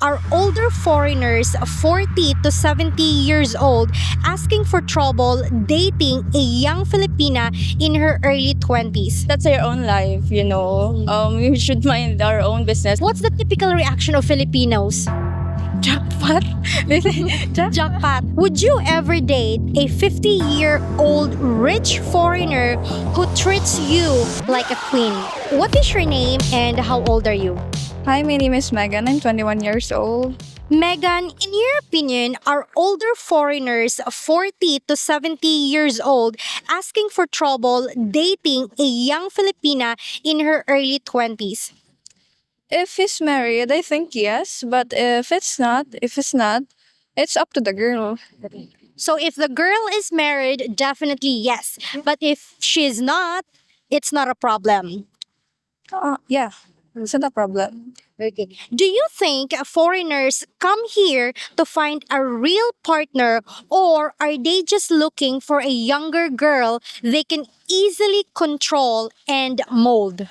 are older foreigners 40 to 70 years old asking for trouble dating a young Filipina in her early 20s. That's our own life, you know. We should mind our own business. What's the typical reaction of Filipinos? Jackpot? Jackpot. Would you ever date a 50-year-old rich foreigner who treats you like a queen? What is your name and how old are you? Hi, my name is Megan. I'm 21 years old. Megan, in your opinion, are older foreigners 40 to 70 years old asking for trouble dating a young Filipina in her early 20s? If he's married, I think yes. But if it's not, it's up to the girl. So if the girl is married, definitely yes. But if she's not, it's not a problem. Yeah, it's not a problem. Okay. Do you think foreigners come here to find a real partner, or are they just looking for a younger girl they can easily control and mold?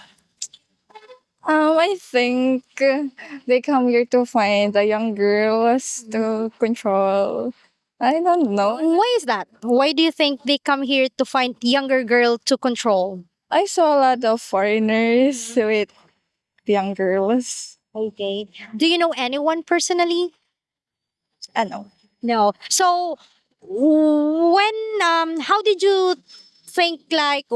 I think they come here to find the young girls to control. I don't know. Why is that? Why do you think they come here to find younger girl to control? I saw a lot of foreigners with young girls. Okay. Do you know anyone personally? I know. No. So when how did you think like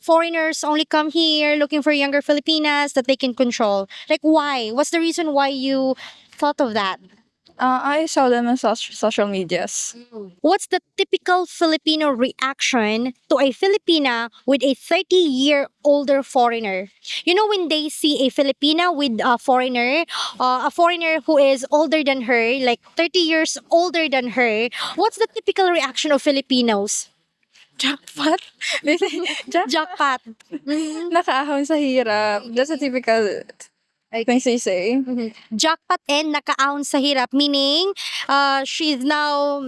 foreigners only come here looking for younger Filipinas that they can control? Like why? What's the reason why you thought of that? I saw them on social medias. What's the typical Filipino reaction to a Filipina with a 30-year older foreigner? You know, when they see a Filipina with a foreigner who is older than her, like 30 years older than her, what's the typical reaction of Filipinos? Jackpot? Jackpot. Nakaahon sa hirap. That's a typical things they say. Jackpot and nakaahon sa hirap, meaning she's now,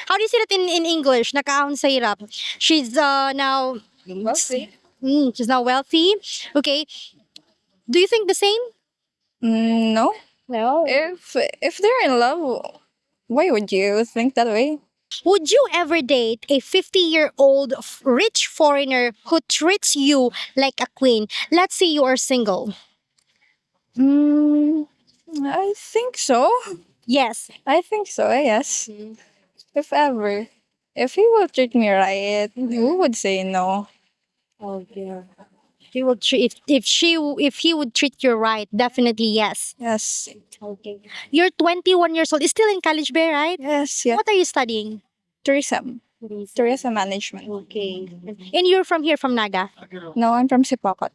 how do you say that in English? Nakaahon sa hirap. She's now Wealthy. she's now wealthy. Okay. Do you think the same? No. No. If they're in love, why would you think that way? Would you ever date a 50-year-old rich foreigner who treats you like a queen? Let's say you are single. Mm, I think so. Yes. I think so, yes. If ever. If he will treat me right, who would say no? Okay. He will treat if he would treat you right, definitely yes. Yes. Okay. You're 21 years old. Is still in college, Bear, right? Yes, yeah. What are you studying? Tourism. Tourism management. Okay. And you're from here, from Naga? No, I'm from Sipokot.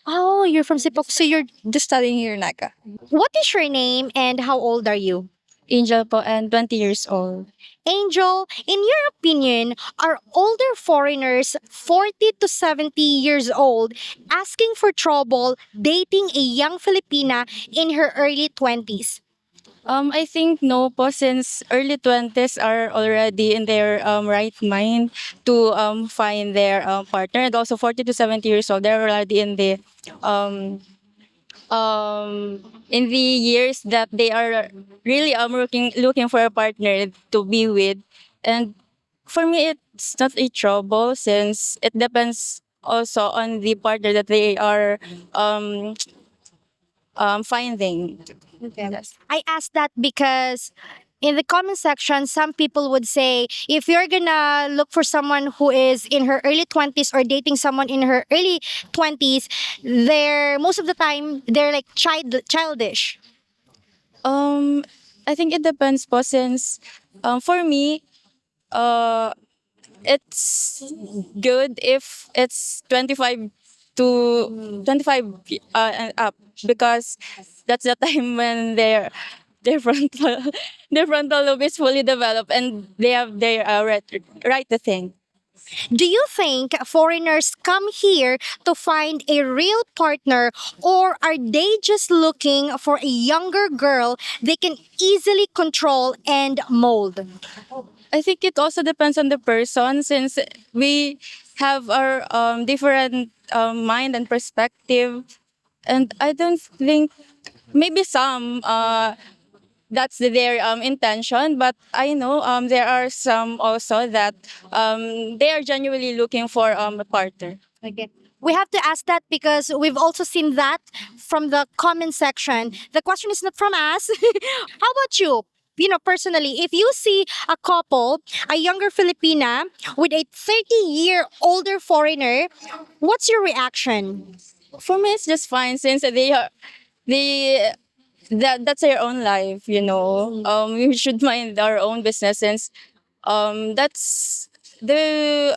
Oh, you're from Sipok. So you're. Just studying here, Naga. What is your name and how old are you? Angel po and 20 years old. Angel, in your opinion, are older foreigners 40 to 70 years old asking for trouble dating a young Filipina in her early 20s? I think no po, since early 20s are already in their right mind to find their partner, and also 40 to 70 years old they're already um in the years that they are really looking for a partner to be with. And for me it's not a trouble, since it depends also on the partner that they are finding. Yes. I asked that because in the comment section, some people would say if you're gonna look for someone who is in her early 20s or dating someone in her early 20s, they're most of the time they're like childish. I think it depends po, since for me uh it's good if it's 25 to 25 and up, because that's the time when their frontal their frontal lobe is fully developed and they have their right to think. Do you think foreigners come here to find a real partner, or are they just looking for a younger girl they can easily control and mold? I think it also depends on the person, since we have our different mind and perspective, and I don't think maybe some that's their intention, but I know there are some also that they are genuinely looking for a partner. Okay. We have to ask that because we've also seen that from the comment section. The question is not from us. How about you? You know, personally, if you see a couple, a younger Filipina with a 30-year older foreigner, what's your reaction? For me, it's just fine since they that's their own life, you know. We should mind our own business since that's the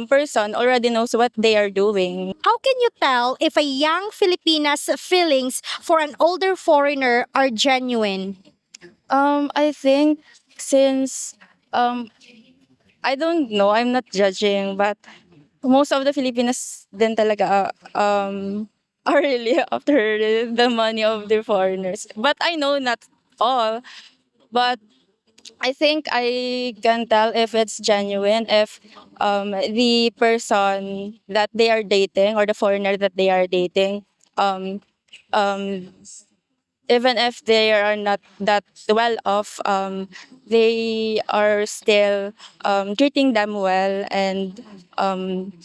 person already knows what they are doing. How can you tell if a young Filipina's feelings for an older foreigner are genuine? I think since I don't know, I'm not judging, but most of the Filipinas din talaga are really after the money of the foreigners. But I know not all, but I think I can tell if it's genuine if the person that they are dating or the foreigner that they are dating um um even if they are not that well off, they are still treating them well, and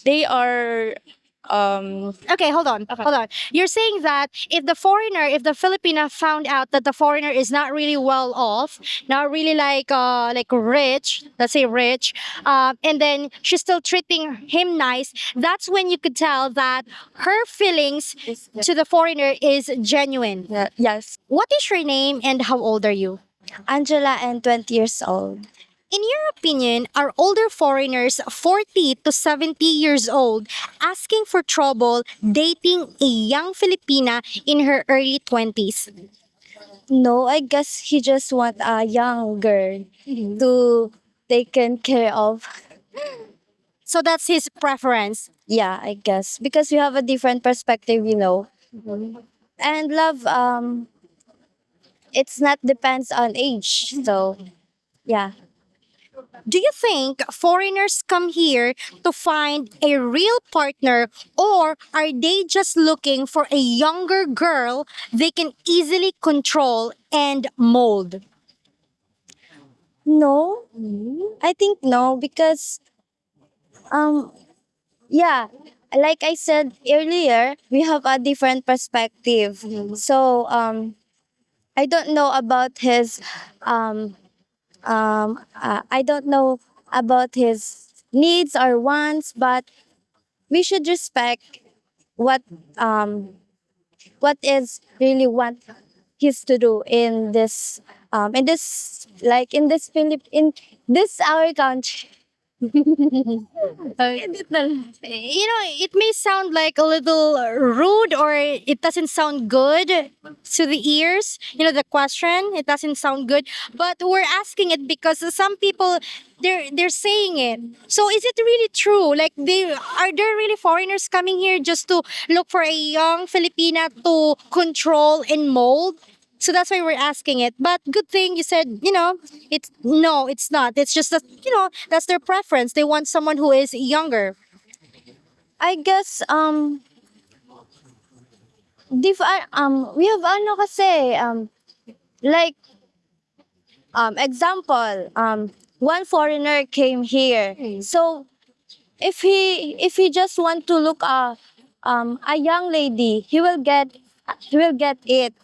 they are Okay, hold on. Hold on. You're saying that if the Filipina found out that the foreigner is not really well off, not really like rich, let's say rich, and then she's still treating him nice, that's when you could tell that her feelings to the foreigner is genuine. yeah, yes. What is your name and how old are you? Angela and 20 years old. In your opinion, are older foreigners 40 to 70 years old asking for trouble dating a young Filipina in her early 20s? No, I guess he just want a young girl to taken care of. So that's his preference. Yeah, I guess because we have a different perspective, you know. And love, it's not depends on age. So yeah, Do you think foreigners come here to find a real partner, or are they just looking for a younger girl they can easily control and mold? no, I think no because um yeah, like I said earlier, we have a different perspective. So I don't know about his I don't know about his needs or wants, but we should respect what what is really what he's to do in this like in this in this our country. Edit na lang. You know, it may sound like a little rude or it doesn't sound good to the ears. You know, the question, it doesn't sound good, but we're asking it because some people they're saying it. So is it really true? Like are there really foreigners coming here just to look for a young Filipina to control and mold? So that's why we're asking it. But good thing you said, you know, it's no, it's not. It's just that, you know, that's their preference. They want someone who is younger. I guess we have ano kasi like example one foreigner came here. So if he just want to look a young lady, he will get it.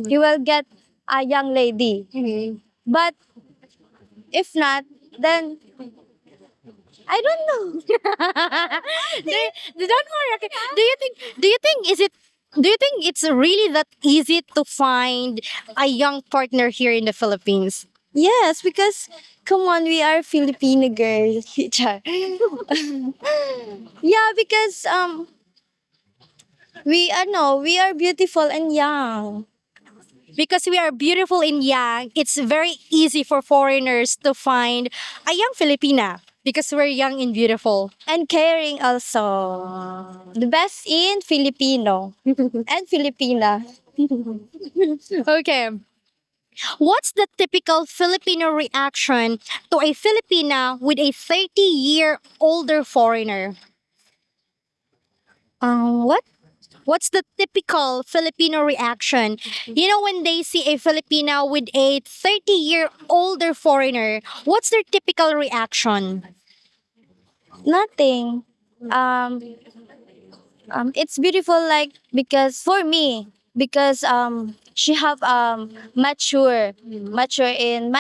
He will get a young lady. But if not, then I don't know. Don't worry. Okay. Do you think it's really that easy to find a young partner here in the Philippines? Yes, because come on, we are Filipino girls. Char. Yeah, because we are beautiful and young Because we are beautiful and young, it's very easy for foreigners to find a young Filipina because we're young and beautiful. and caring also. The best in Filipino and Filipina. Okay. What's the typical Filipino reaction to a Filipina with a 30-year older foreigner? What? What's the typical Filipino reaction? You know, when they see a Filipina with a 30-year older foreigner, what's their typical reaction? Nothing. Um, it's beautiful, like, because for me, because she have mature in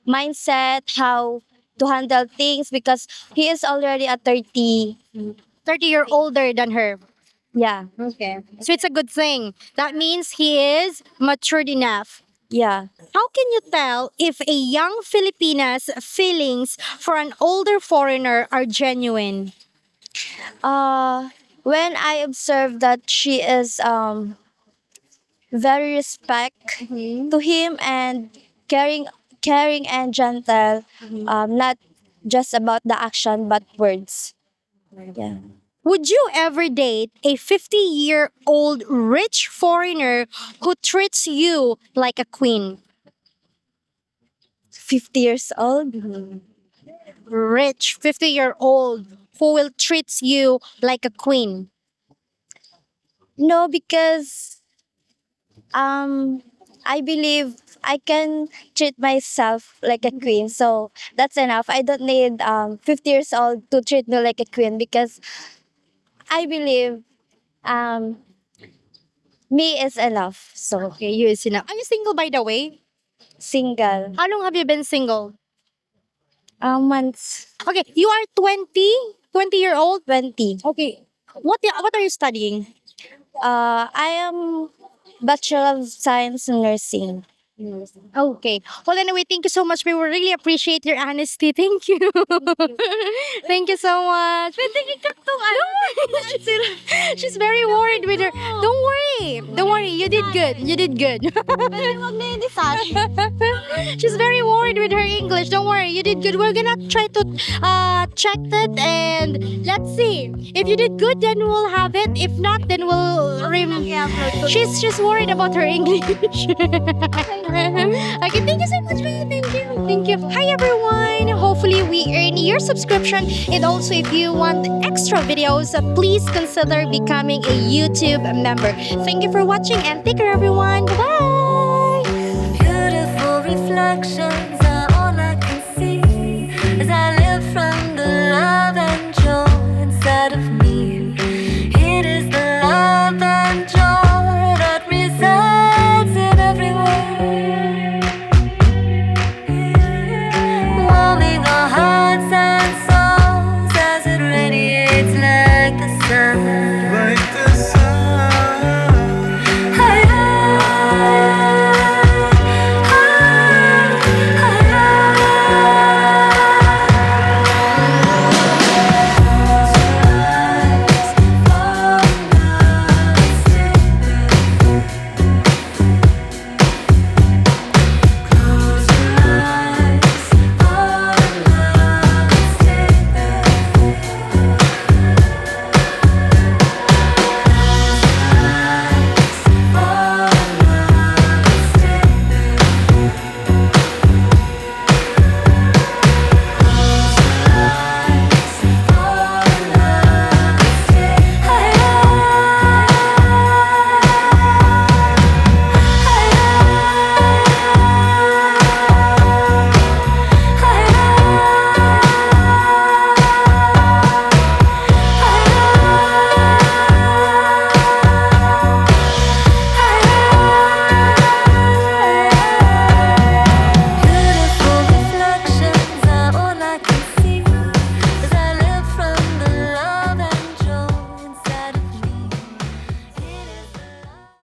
mindset, how to handle things, because he is already a 30. 30-year older than her. Yeah. Okay. So it's a good thing. That means he is matured enough. Yeah. How can you tell if a young Filipina's feelings for an older foreigner are genuine? When I observe that she is very respect to him, and caring and gentle, not just about the action but words. Yeah. Would you ever date a 50-year-old rich foreigner who treats you like a queen? 50 years old? Rich 50-year-old who will treat you like a queen. No, because I believe I can treat myself like a queen. So that's enough. I don't need 50 years old to treat me like a queen, because I believe um me is enough. So Okay, you is enough. Are you single, by the way? single. How long have you been single? Months Okay, you are 20, 20-year-old. 20. Okay. What are you studying? I am Bachelor of Science in Nursing. Okay. Well, anyway, thank you so much. We will really appreciate your honesty. Thank you. Thank you so much. Pwede ka tong ano? She's very worried with her. Don't worry. Don't worry. You did good. You did good. She's very worried with her English. Don't worry. You did good. We're gonna try to check that, and let's see. If you did good, then we'll have it. If not, then we'll she's worried about her English. Okay, thank you so much, man. Thank you. Thank you. Hi, everyone. Hopefully, we earn your subscription. And also, if you want extra videos, please consider becoming a YouTube member. Thank you for watching, and take care, everyone. Bye.